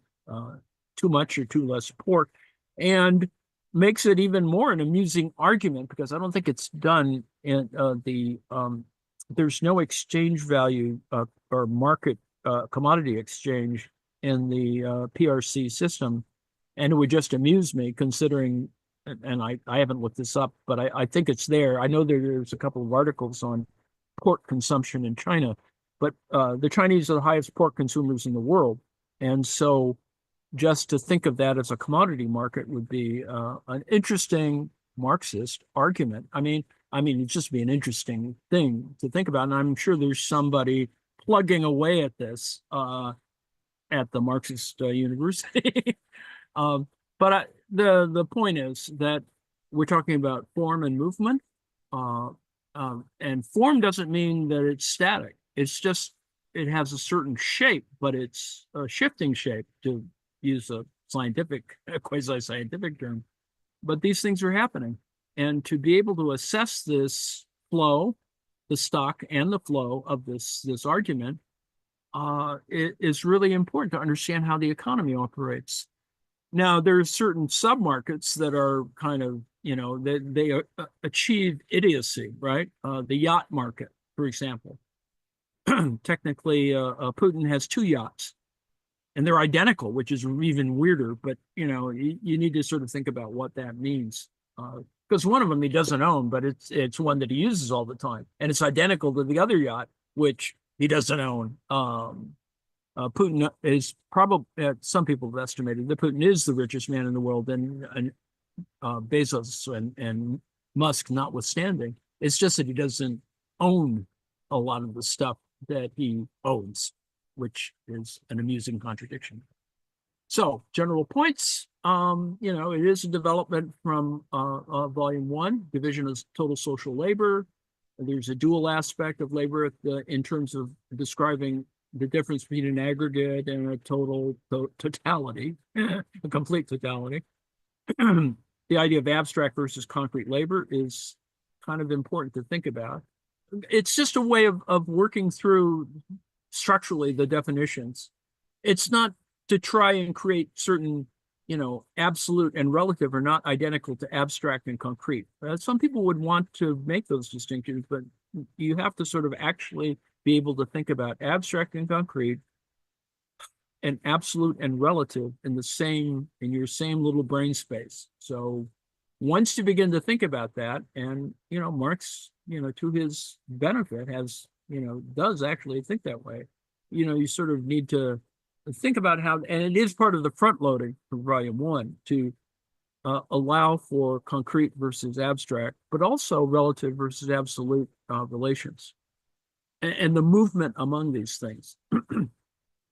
too much or too less pork, and makes it even more an amusing argument because I don't think it's done in there's no exchange value or market commodity exchange in the PRC system. And it would just amuse me considering, and I haven't looked this up, but I think it's there. I know there's a couple of articles on pork consumption in China, but the Chinese are the highest pork consumers in the world. And so just to think of that as a commodity market would be an interesting Marxist argument. I mean, it'd just be an interesting thing to think about. And I'm sure there's somebody plugging away at this at the Marxist University. But the point is that we're talking about form and movement. And form doesn't mean that it's static. It's just, it has a certain shape, but it's a shifting shape, to use a quasi-scientific term. But these things are happening. And to be able to assess this flow, the stock and the flow of this argument, it is really important to understand how the economy operates. Now, there's certain submarkets that are kind of, they achieve idiocy, right? The yacht market, for example. Technically, Putin has 2 yachts, and they're identical, which is even weirder. But, you need to sort of think about what that means. Because one of them he doesn't own, but it's one that he uses all the time, and it's identical to the other yacht, which he doesn't own. Putin is probably, some people have estimated that Putin is the richest man in the world, and Bezos and Musk notwithstanding. It's just that he doesn't own a lot of the stuff that he owns, which is an amusing contradiction. So, general points. It is a development from Volume 1, division of total social labor. There's a dual aspect of labor in terms of describing the difference between an aggregate and a totality, a complete totality. The idea of abstract versus concrete labor is kind of important to think about. It's just a way of working through structurally the definitions. It's not to try and create certain, absolute and relative are not identical to abstract and concrete. Some people would want to make those distinctions, but you have to sort of actually be able to think about abstract and concrete and absolute and relative in your same little brain space. So once you begin to think about that, and Marx, to his benefit, does actually think that way. You sort of need to think about how, and it is part of the front loading for Volume 1 to allow for concrete versus abstract, but also relative versus absolute relations and the movement among these things.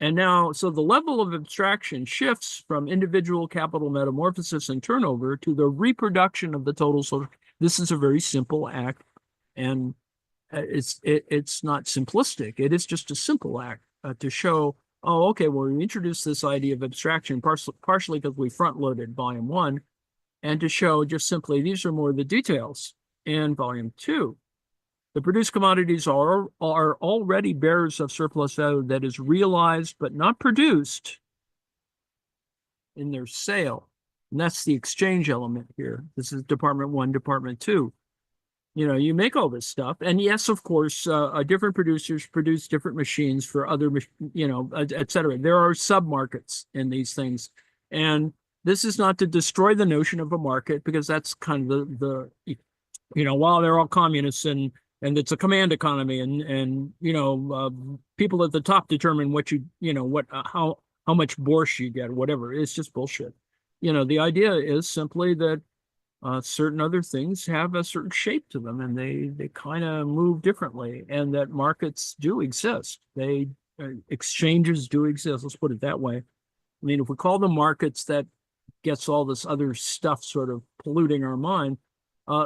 And now, so the level of abstraction shifts from individual capital metamorphosis and turnover to the reproduction of the total social. This is a very simple act, and it's not simplistic. It is just a simple act to show, oh, okay, well, we introduced this idea of abstraction partially because we front-loaded Volume 1, and to show just simply these are more the details in Volume 2. The produced commodities are already bearers of surplus value that is realized but not produced in their sale. And that's the exchange element here. This is Department 1, Department 2. You make all this stuff. And yes, of course, different producers produce different machines for other, et cetera. There are sub-markets in these things. And this is not to destroy the notion of a market, because that's kind of while they're all communists and it's a command economy, and people at the top determine what how much borscht you get or whatever. It's just bullshit. the idea is simply that certain other things have a certain shape to them, and they kind of move differently, and that markets do exist. They exchanges do exist. Let's put it that way. I mean, if we call them markets, that gets all this other stuff sort of polluting our mind. Uh,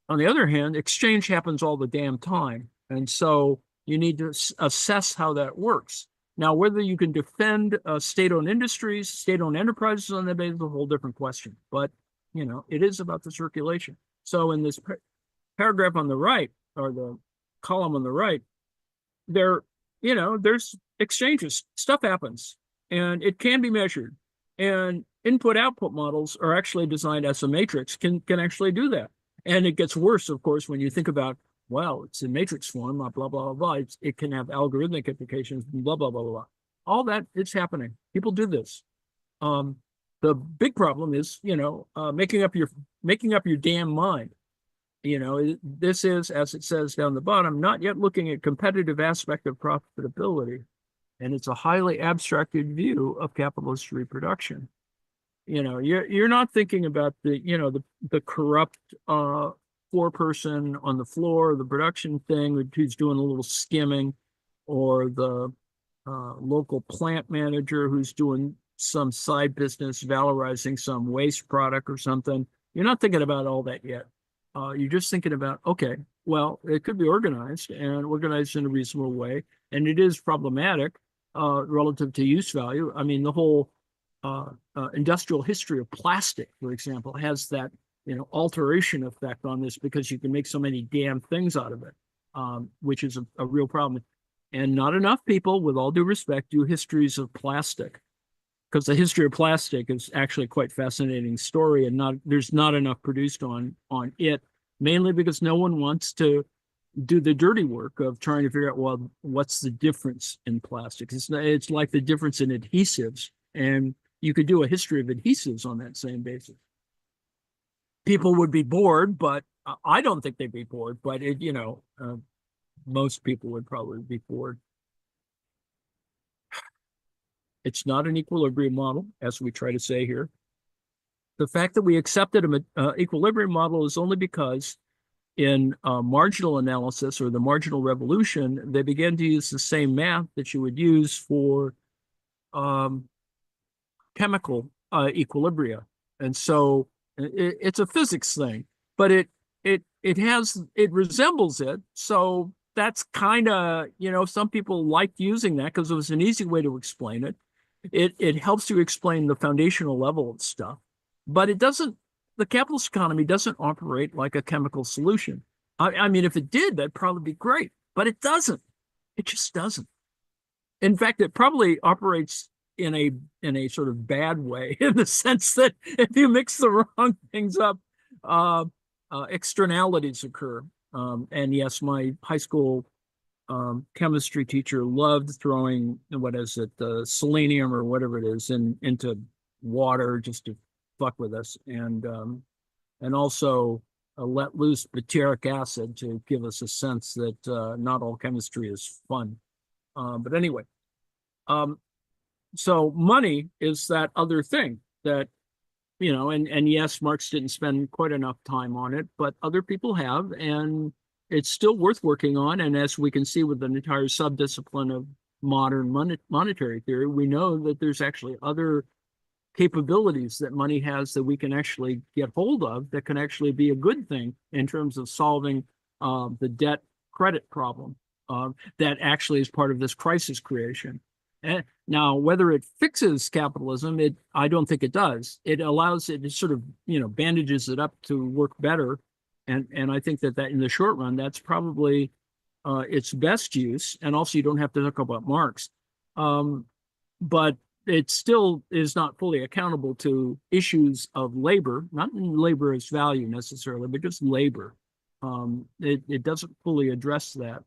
on the other hand, exchange happens all the damn time, and so you need to assess how that works. Now, whether you can defend state-owned industries, state-owned enterprises on that basis is a whole different question. But it is about the circulation. So in this paragraph on the right, or the column on the right, there's exchanges. Stuff happens, and it can be measured. And input-output models are actually designed as a matrix, can actually do that. And it gets worse, of course, when you think about, well, it's in matrix form, blah, blah, blah, blah. It can have algorithmic implications, blah, blah, blah, blah, blah. All that is happening. People do this. The big problem is, making up your damn mind. This is, as it says down the bottom, not yet looking at competitive aspect of profitability. And it's a highly abstracted view of capitalist reproduction. You're not thinking about the corrupt foreperson on the floor, the production thing who's doing a little skimming, or the local plant manager who's doing some side business, valorizing some waste product or something. You're not thinking about all that yet. You're just thinking about, okay, well, it could be organized and organized in a reasonable way, and it is problematic relative to use value. I mean, the whole industrial history of plastic, for example, has that alteration effect on this, because you can make so many damn things out of it, which is a real problem. And not enough people, with all due respect, do histories of plastic, because the history of plastic is actually quite fascinating story, and there's not enough produced on it, mainly because no one wants to do the dirty work of trying to figure out, well, what's the difference in plastics? It's like the difference in adhesives, and you could do a history of adhesives on that same basis. People would be bored, but I don't think they'd be bored, but most people would probably be bored. It's not an equilibrium model, as we try to say here. The fact that we accepted an equilibrium model is only because in marginal analysis, or the marginal revolution, they began to use the same math that you would use for chemical equilibria. And so it's a physics thing, but it resembles it. So that's kind of, some people liked using that because it was an easy way to explain it. It helps you explain the foundational level of stuff, but the capitalist economy doesn't operate like a chemical solution. I mean, if it did, that'd probably be great, but it doesn't. It just doesn't. In fact, it probably operates in a sort of bad way, in the sense that if you mix the wrong things up, externalities occur. And yes, my high school chemistry teacher loved throwing, selenium or whatever it is into water just to fuck with us, and also let loose butyric acid to give us a sense that not all chemistry is fun. But anyway, so money is that other thing that, and yes, Marx didn't spend quite enough time on it, but other people have, and it's still worth working on. And as we can see with an entire subdiscipline of modern monetary theory, we know that there's actually other capabilities that money has that we can actually get hold of that can actually be a good thing in terms of solving the debt credit problem that actually is part of this crisis creation. Now, whether it fixes capitalism, I don't think it does. It allows it sort of, bandages it up to work better. And I think that in the short run, that's probably its best use. And also, you don't have to talk about Marx. But it still is not fully accountable to issues of labor, not labor as value necessarily, but just labor. It doesn't fully address that.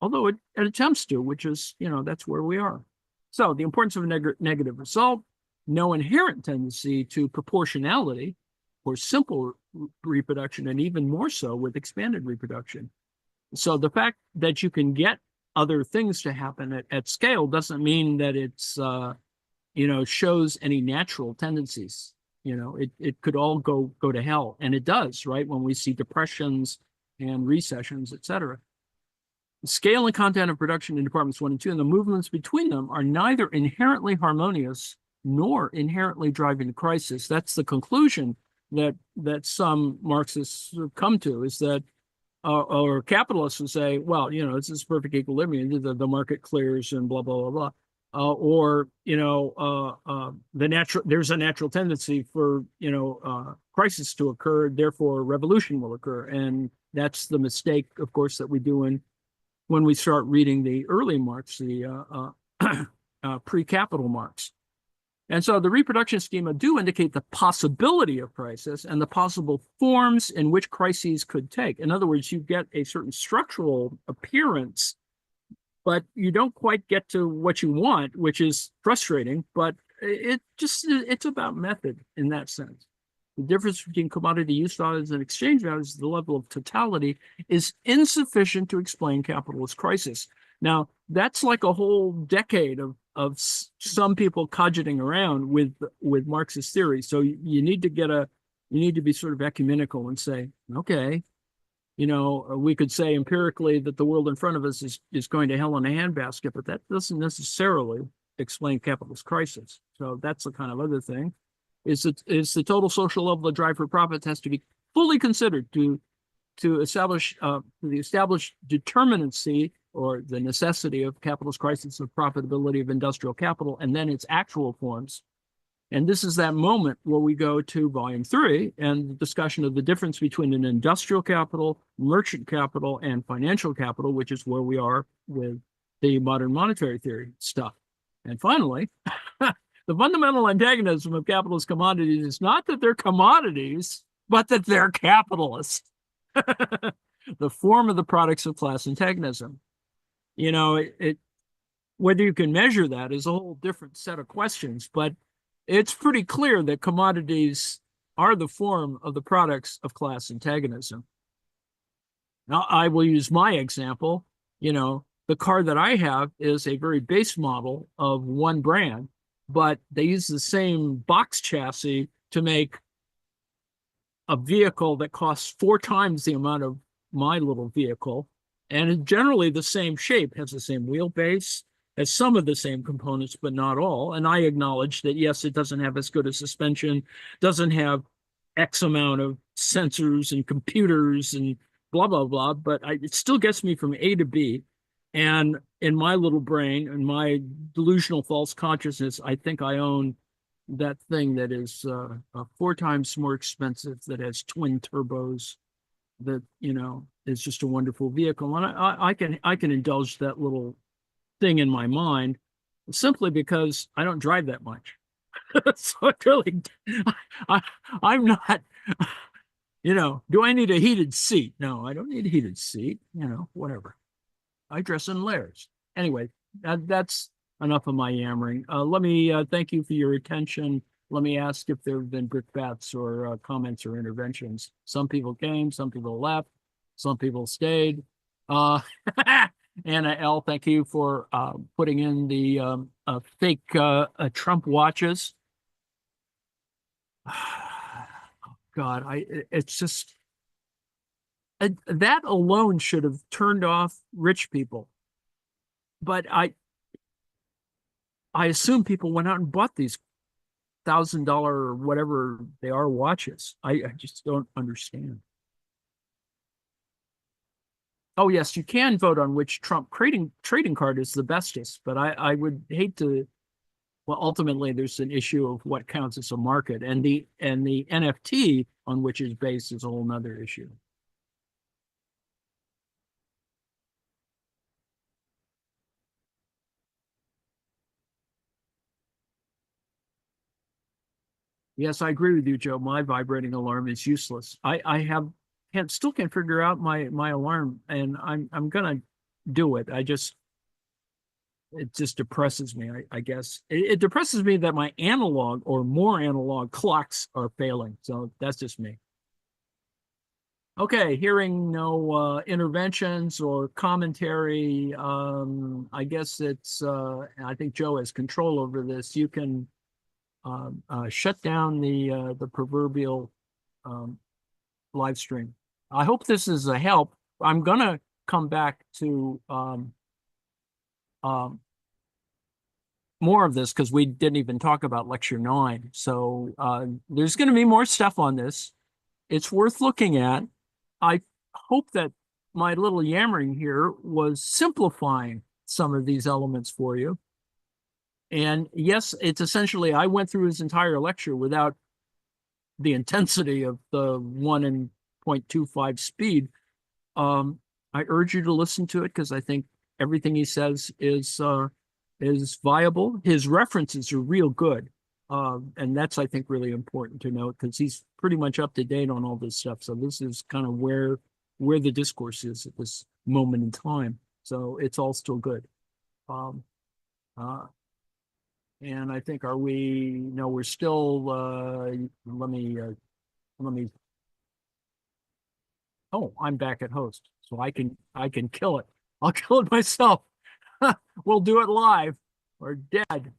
Although it attempts to, which is, that's where we are. So the importance of a negative result, no inherent tendency to proportionality or simple reproduction, and even more so with expanded reproduction. So the fact that you can get other things to happen at scale doesn't mean that it's, shows any natural tendencies. It could all go to hell, and it does, right? When we see depressions and recessions, et cetera. The scale and content of production in departments 1 and 2 and the movements between them are neither inherently harmonious nor inherently driving the crisis. That's the conclusion that some Marxists have come to, is that or capitalists would say, well, it's this perfect equilibrium, the market clears and blah, blah, blah, blah. There's a natural tendency for, crisis to occur, therefore revolution will occur. And that's the mistake, of course, that we do when we start reading the early Marx, the pre-capital Marx. And so the reproduction schema do indicate the possibility of crisis and the possible forms in which crises could take. In other words, you get a certain structural appearance, but you don't quite get to what you want, which is frustrating, but it's about method in that sense. The difference between commodity use values and exchange values, the level of totality, is insufficient to explain capitalist crisis. Now, that's like a whole decade of some people cogitating around with Marxist theory. So you need to be sort of ecumenical and say, okay, we could say empirically that the world in front of us is going to hell in a handbasket, but that doesn't necessarily explain capitalist crisis. So that's the kind of other thing. Is the total social level of drive for profits has to be fully considered to establish the established determinacy or the necessity of capitalist crisis of profitability of industrial capital and then its actual forms. And this is that moment where we go to volume 3 and the discussion of the difference between an industrial capital, merchant capital, and financial capital, which is where we are with the modern monetary theory stuff. And finally, the fundamental antagonism of capitalist commodities is not that they're commodities, but that they're capitalists. The form of the products of class antagonism. Whether you can measure that is a whole different set of questions, but it's pretty clear that commodities are the form of the products of class antagonism. Now, I will use my example. The car that I have is a very base model of one brand, but they use the same box chassis to make a vehicle that costs 4 times the amount of my little vehicle, and it's generally the same shape, has the same wheelbase, has some of the same components, but not all. And I acknowledge that, yes, it doesn't have as good a suspension, doesn't have X amount of sensors and computers and blah, blah, blah, but it still gets me from A to B. And in my little brain and my delusional false consciousness, I think I own that thing that is 4 times more expensive, that has twin turbos, that is just a wonderful vehicle. And I can indulge that little thing in my mind simply because I don't drive that much. So it really, I'm not, do I need a heated seat? No, I don't need a heated seat, whatever. I dress in layers. Anyway, that's enough of my yammering. Let me thank you for your attention. Let me ask if there have been brickbats or comments or interventions. Some people came, some people left, some people stayed. Anna L., thank you for putting in the fake Trump watches. God, it's just that alone should have turned off rich people. But I assume people went out and bought these $1,000 or whatever they are watches. I just don't understand. Oh, yes, you can vote on which Trump trading card is the bestest, but I would hate to. Well, ultimately, there's an issue of what counts as a market, and the NFT on which is based is a whole nother issue. Yes, I agree with you, Joe. My vibrating alarm is useless. Still can't figure out my alarm, and I'm gonna do it. It just depresses me. I guess it depresses me that my analog or more analog clocks are failing. So that's just me. Okay, hearing no interventions or commentary, I guess I think Joe has control over this. You can shut down the proverbial um, live stream. I hope this is a help. I'm gonna come back to um, more of this because we didn't even talk about lecture 9. So there's going to be more stuff on this. It's worth looking at. I hope that my little yammering here was simplifying some of these elements for you. And yes, it's essentially, I went through his entire lecture without the intensity of the 1.25 speed. I urge you to listen to it because I think everything he says is viable. His references are real good, and that's I think really important to note because he's pretty much up to date on all this stuff. So this is kind of where the discourse is at this moment in time. So it's all still good. Um, uh, and I think are we? No, we're still. Let me. Oh, I'm back at host, so I can kill it. I'll kill it myself. We'll do it live or dead.